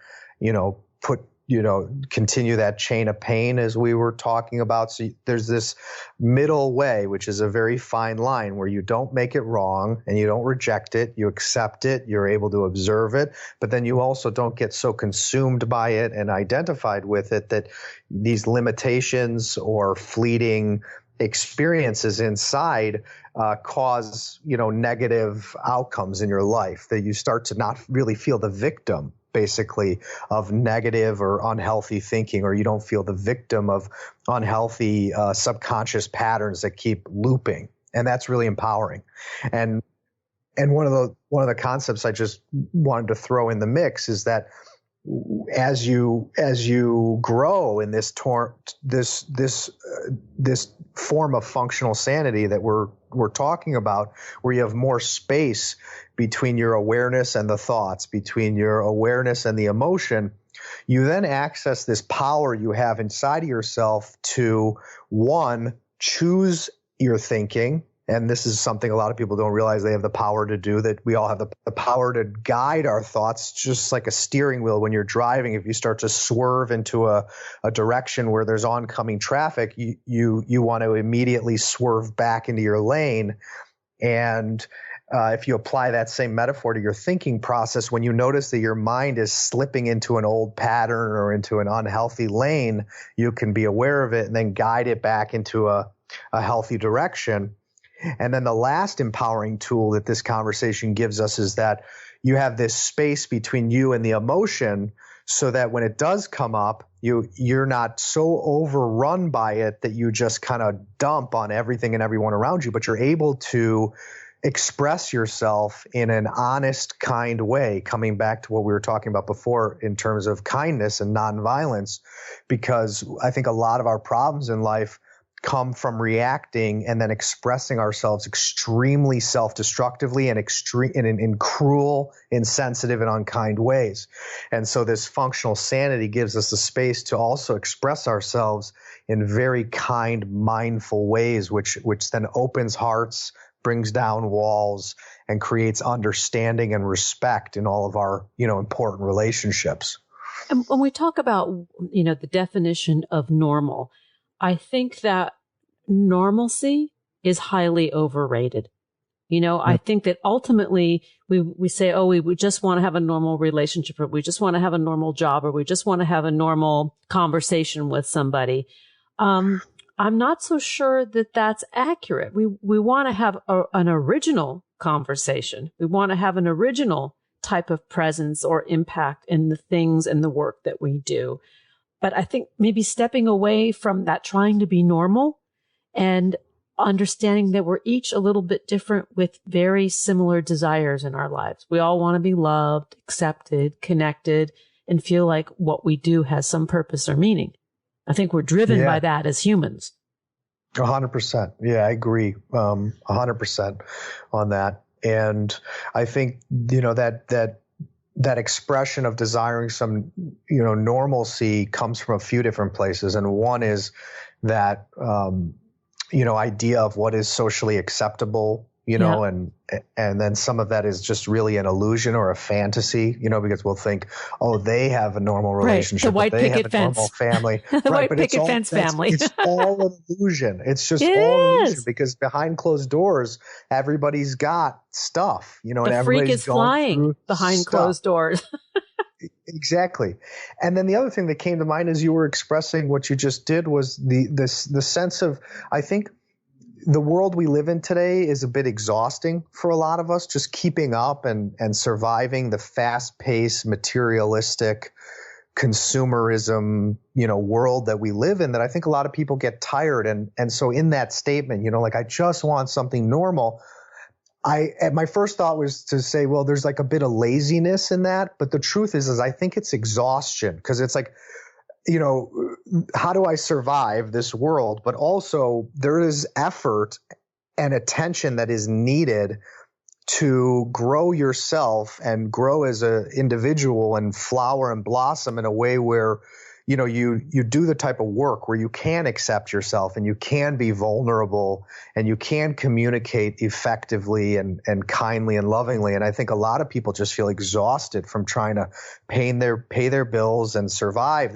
continue that chain of pain as we were talking about. So there's this middle way, which is a very fine line where you don't make it wrong and you don't reject it. You accept it. You're able to observe it, but then you also don't get so consumed by it and identified with it that these limitations or fleeting experiences inside cause, negative outcomes in your life, that you start to not really feel the victim basically of negative or unhealthy thinking, or you don't feel the victim of unhealthy subconscious patterns that keep looping. And that's really empowering. And one of the concepts I just wanted to throw in the mix is that as you grow in this form of functional sanity that we're talking about, where you have more space between your awareness and the thoughts, between your awareness and the emotion, you then access this power you have inside of yourself to, one, choose your thinking. And this is something a lot of people don't realize they have the power to do, that we all have the power to guide our thoughts, just like a steering wheel when you're driving. If you start to swerve into a direction where there's oncoming traffic, you want to immediately swerve back into your lane. And if you apply that same metaphor to your thinking process, when you notice that your mind is slipping into an old pattern or into an unhealthy lane, you can be aware of it and then guide it back into a healthy direction. And then the last empowering tool that this conversation gives us is that you have this space between you and the emotion, so that when it does come up, you're not so overrun by it that you just kind of dump on everything and everyone around you, but you're able to express yourself in an honest, kind way, coming back to what we were talking about before in terms of kindness and nonviolence, because I think a lot of our problems in life come from reacting and then expressing ourselves extremely self-destructively and in cruel, insensitive, and unkind ways. And so this functional sanity gives us the space to also express ourselves in very kind, mindful ways, which then opens hearts, brings down walls, and creates understanding and respect in all of our, important relationships. And when we talk about, the definition of normal, I think that normalcy is highly overrated. I think that ultimately we say, oh, we just want to have a normal relationship, or we just want to have a normal job, or we just want to have a normal conversation with somebody. I'm not so sure that that's accurate. We want to have an original conversation. We want to have an original type of presence or impact in the things and the work that we do. But I think maybe stepping away from that, trying to be normal, and understanding that we're each a little bit different with very similar desires in our lives. We all want to be loved, accepted, connected, and feel like what we do has some purpose or meaning. I think we're driven by that as humans. 100%. Yeah, I agree. 100% on that. And I think, that expression of desiring some, normalcy comes from a few different places. And one is that, idea of what is socially acceptable, and then some of that is just really an illusion or a fantasy, because we'll think, oh, they have a normal relationship. The white they picket have a fence. normal family. The white picket fence family. It's all an illusion. It's just all an illusion, because behind closed doors, everybody's got stuff, and the freak is flying behind closed doors. Exactly. And then the other thing that came to mind as you were expressing what you just did was the sense of, I think the world we live in today is a bit exhausting for a lot of us, just keeping up and surviving the fast-paced, materialistic, consumerism, world that we live in, that I think a lot of people get tired. And so in that statement, I just want something normal. My first thought was to say, well, there's like a bit of laziness in that. But the truth is I think it's exhaustion, because it's like, how do I survive this world? But also there is effort and attention that is needed to grow yourself and grow as an individual and flower and blossom in a way where, you do the type of work where you can accept yourself and you can be vulnerable and you can communicate effectively and kindly and lovingly. And I think a lot of people just feel exhausted from trying to pay their bills and survive.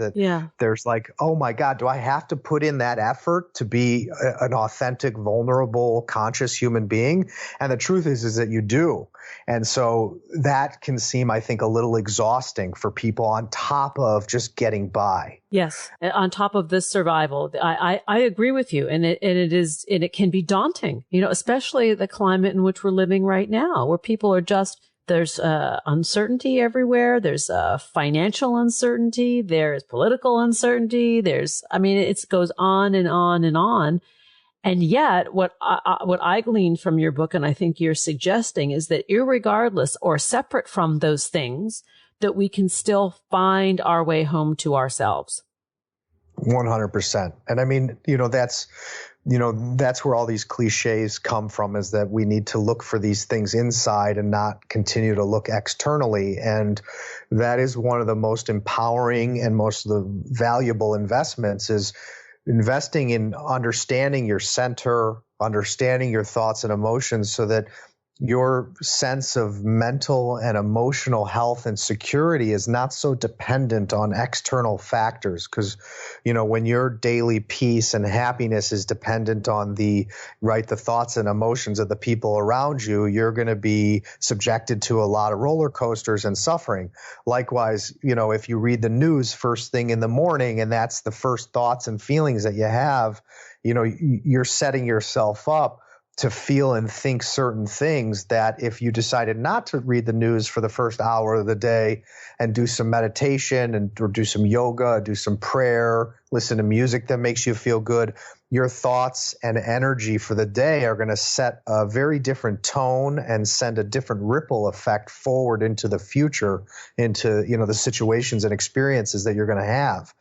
There's like, oh my God, do I have to put in that effort to be an authentic, vulnerable, conscious human being? And the truth is that you do. And so that can seem, I think, a little exhausting for people on top of just getting by. Yes. On top of this survival, I agree with you. And it can be daunting, especially the climate in which we're living right now, where people are there's uncertainty everywhere. There's financial uncertainty. There's political uncertainty. It goes on and on and on. And yet what I gleaned from your book, and I think you're suggesting, is that irregardless or separate from those things, that we can still find our way home to ourselves. 100%. And that's where all these cliches come from, is that we need to look for these things inside and not continue to look externally. And that is one of the most empowering and most of the valuable investments, is investing in understanding your center, understanding your thoughts and emotions, so that your sense of mental and emotional health and security is not so dependent on external factors. Because, when your daily peace and happiness is dependent on the thoughts and emotions of the people around you, you're going to be subjected to a lot of roller coasters and suffering. Likewise, if you read the news first thing in the morning and that's the first thoughts and feelings that you have, you're setting yourself up to feel and think certain things that if you decided not to read the news for the first hour of the day and do some meditation or do some yoga, do some prayer, listen to music that makes you feel good, your thoughts and energy for the day are going to set a very different tone and send a different ripple effect forward into the future, into, the situations and experiences that you're going to have.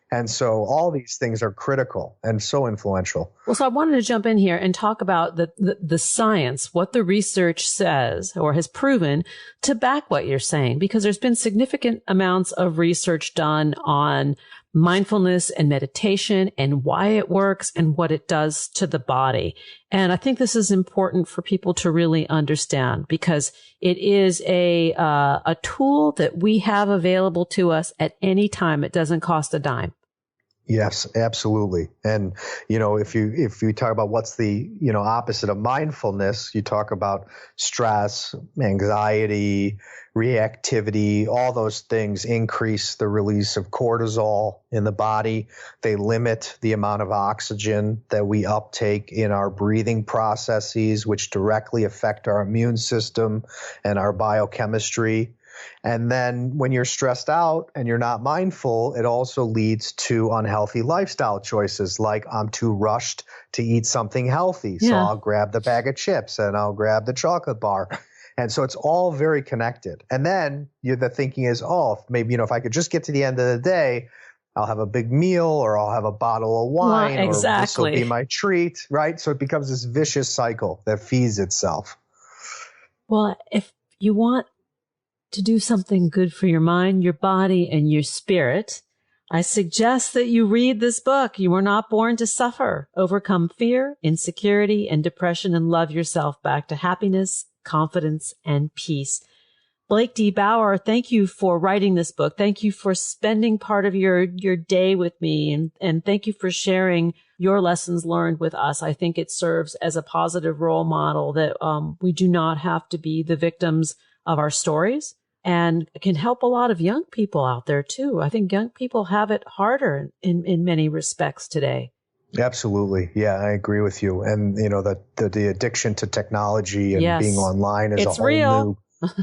And so all these things are critical and so influential. Well, so I wanted to jump in here and talk about the science, what the research says or has proven to back what you're saying, because there's been significant amounts of research done on mindfulness and meditation and why it works and what it does to the body. And I think this is important for people to really understand, because it is a tool that we have available to us at any time. It doesn't cost a dime. Yes, absolutely. And, if you talk about what's the, opposite of mindfulness, you talk about stress, anxiety, reactivity, all those things increase the release of cortisol in the body. They limit the amount of oxygen that we uptake in our breathing processes, which directly affect our immune system and our biochemistry. And then when you're stressed out and you're not mindful, it also leads to unhealthy lifestyle choices, like I'm too rushed to eat something healthy. So I'll grab the bag of chips and I'll grab the chocolate bar. And so it's all very connected. And then the thinking is, maybe, if I could just get to the end of the day, I'll have a big meal or I'll have a bottle of wine or this will be my treat, right? So it becomes this vicious cycle that feeds itself. Well, if you want to do something good for your mind, your body, and your spirit, I suggest that you read this book. You were not born to suffer. Overcome fear, insecurity, and depression, and love yourself back to happiness, confidence, and peace. Blake D. Bauer, thank you for writing this book. Thank you for spending part of your day with me, and thank you for sharing your lessons learned with us. I think it serves as a positive role model that we do not have to be the victims of our stories, and can help a lot of young people out there too. I think young people have it harder in many respects today. Absolutely. Yeah, I agree with you. And, the addiction to technology and being online is a whole new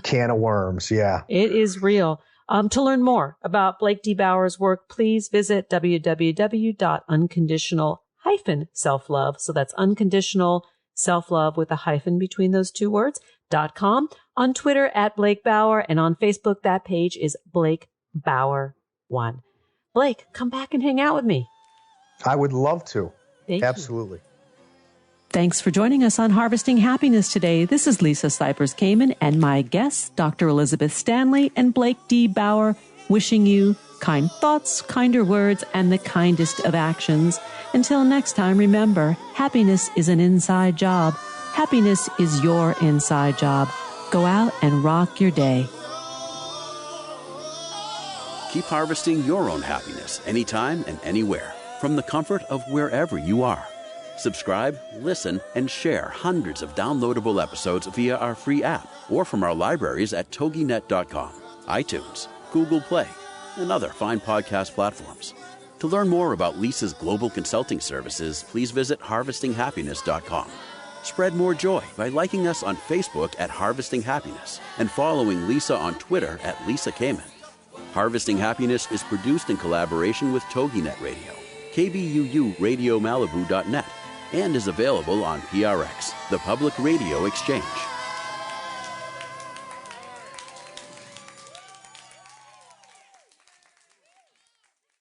can of worms. Yeah. It is real. To learn more about Blake D. Bauer's work, please visit www.unconditional-self-love. So that's unconditional self-love with a hyphen between those two words, .com. On Twitter @Blake Bauer, and on Facebook, that page is Blake Bauer 1. Blake, come back and hang out with me. I would love to. Thank you. Absolutely. Thanks for joining us on Harvesting Happiness today. This is Lisa Cypers Kamen and my guests, Dr. Elizabeth Stanley and Blake D. Bauer, wishing you kind thoughts, kinder words, and the kindest of actions. Until next time, remember, happiness is an inside job. Happiness is your inside job. Go out and rock your day. Keep harvesting your own happiness anytime and anywhere from the comfort of wherever you are. Subscribe, listen, and share hundreds of downloadable episodes via our free app or from our libraries at toginet.com, iTunes, Google Play, and other fine podcast platforms. To learn more about Lisa's global consulting services, please visit harvestinghappiness.com. Spread more joy by liking us on Facebook at Harvesting Happiness and following Lisa on Twitter at Lisa Kamen. Harvesting Happiness is produced in collaboration with TogiNet Radio, KBUU Radio Malibu.net, and is available on PRX, the Public Radio Exchange.